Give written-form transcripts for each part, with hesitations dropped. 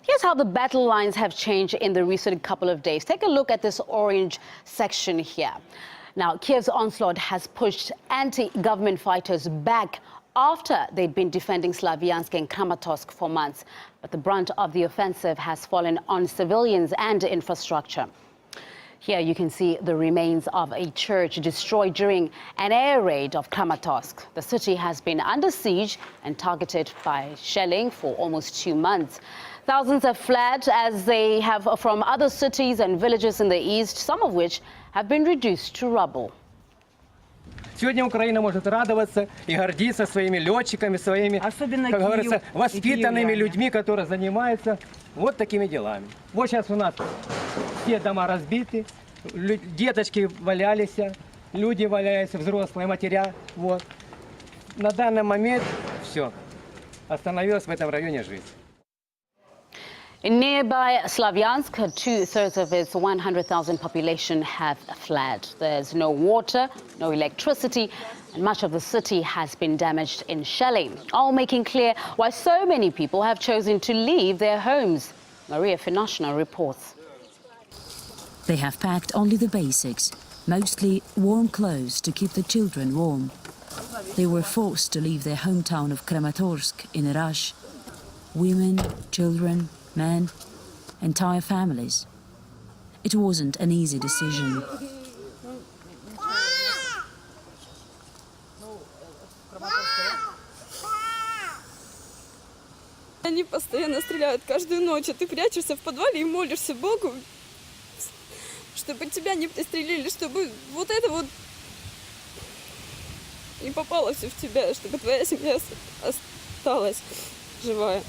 Here's how the battle lines have changed in the recent couple of days. Take a look at this orange section here. Now, Kiev's onslaught has pushed anti-government fighters back after they'd been defending Slavyansk and Kramatorsk for months. But the brunt of the offensive has fallen on civilians and infrastructure. Here you can see the remains of a church destroyed during an air raid of Kramatorsk. The city has been under siege and targeted by shelling for almost 2 months. Thousands have fled as they have from other cities and villages in the east, some of which have been reduced to rubble. Сегодня Украина может радоваться и гордиться своими летчиками, своими, как говорится, воспитанными людьми, которые занимаются вот такими делами. Вот сейчас у нас все дома разбиты, деточки валялись, люди валяются, взрослые, матеря. Вот. На данный момент все. Остановилась в этом районе жизнь. In nearby Slavyansk, 2/3 of its 100,000 population have fled. There's no water, no electricity, and much of the city has been damaged in shelling, all making clear why so many people have chosen to leave their homes. Maria Finoshina reports. They have packed only the basics, mostly warm clothes to keep the children warm. They were forced to leave their hometown of Kramatorsk in a rush. Women, children, men, entire families. It wasn't an easy decision. Они постоянно стреляют каждую ночь, а ты прячешься в подвале и молишься Богу, чтобы тебя не пристрелили, чтобы вот это вот не попало все в тебя, чтобы твоя семья осталась живая.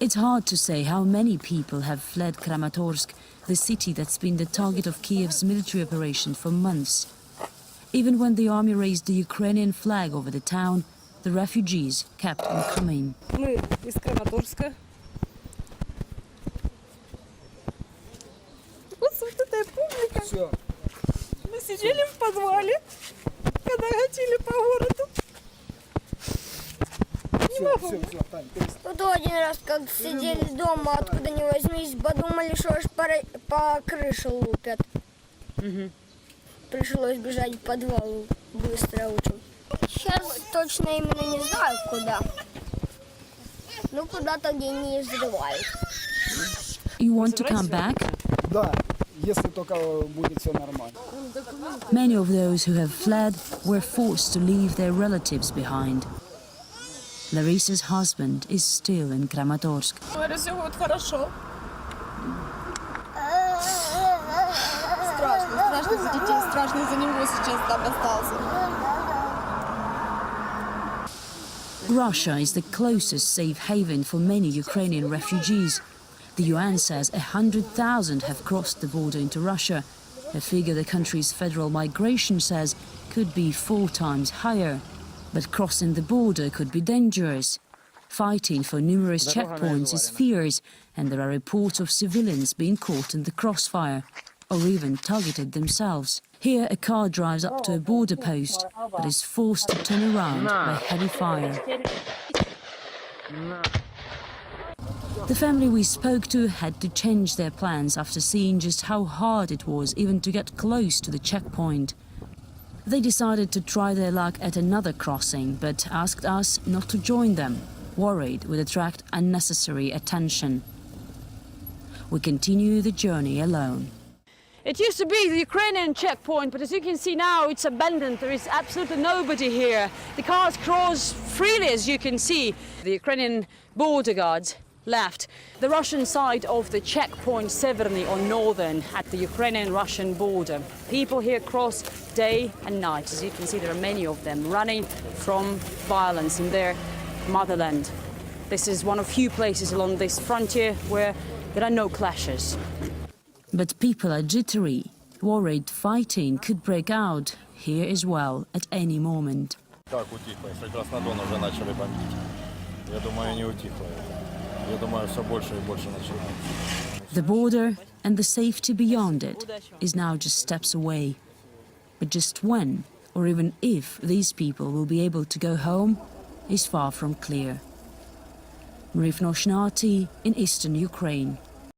It's hard to say how many people have fled Kramatorsk, the city that's been the target of Kiev's military operation for months. Even when the army raised the Ukrainian flag over the town, the refugees kept on coming. Мы из Краматорска. Вот эта публика. Все. Мы сидели в подвале, когда гатили по городу. Вот один раз, как сидели дома, откуда ни возьмись, подумали, что аж по крыше лупят. Пришлось бежать в подвал быстро очень. Сейчас точно именно не знаю, куда. Ну, куда-то где не взрывают. You want to come back? Да, если только будет все нормально. Many of those who have fled were forced to leave their relatives behind. Larissa's husband is still in Kramatorsk. Говорю, все будет хорошо. Страшно за детей, страшно за него сейчас там остался. Russia is the closest safe haven for many Ukrainian refugees. The UN says 100,000 have crossed the border into Russia, a figure the country's federal migration says could be 4 times higher. But crossing the border could be dangerous. Fighting for numerous checkpoints is fierce, and there are reports of civilians being caught in the crossfire, or even targeted themselves. Here, a car drives up to a border post, but is forced to turn around by heavy fire. The family we spoke to had to change their plans after seeing just how hard it was even to get close to the checkpoint. They decided to try their luck at another crossing, but asked us not to join them, worried we'd attract unnecessary attention. We continue the journey alone. It used to be the Ukrainian checkpoint, but as you can see now, it's abandoned. There is absolutely nobody here. The cars cross freely, as you can see. The Ukrainian border guards left. The Russian side of the checkpoint Severny or northern at the Ukrainian-Russian border. People here cross day and night. As you can see, there are many of them running from violence in their motherland. This is one of few places along this frontier where there are no clashes. But people are jittery, worried fighting could break out here as well at any moment. The border and the safety beyond it is now just steps away. But just when, or even if, these people will be able to go home is far from clear. Maria Finoshina, RT in eastern Ukraine.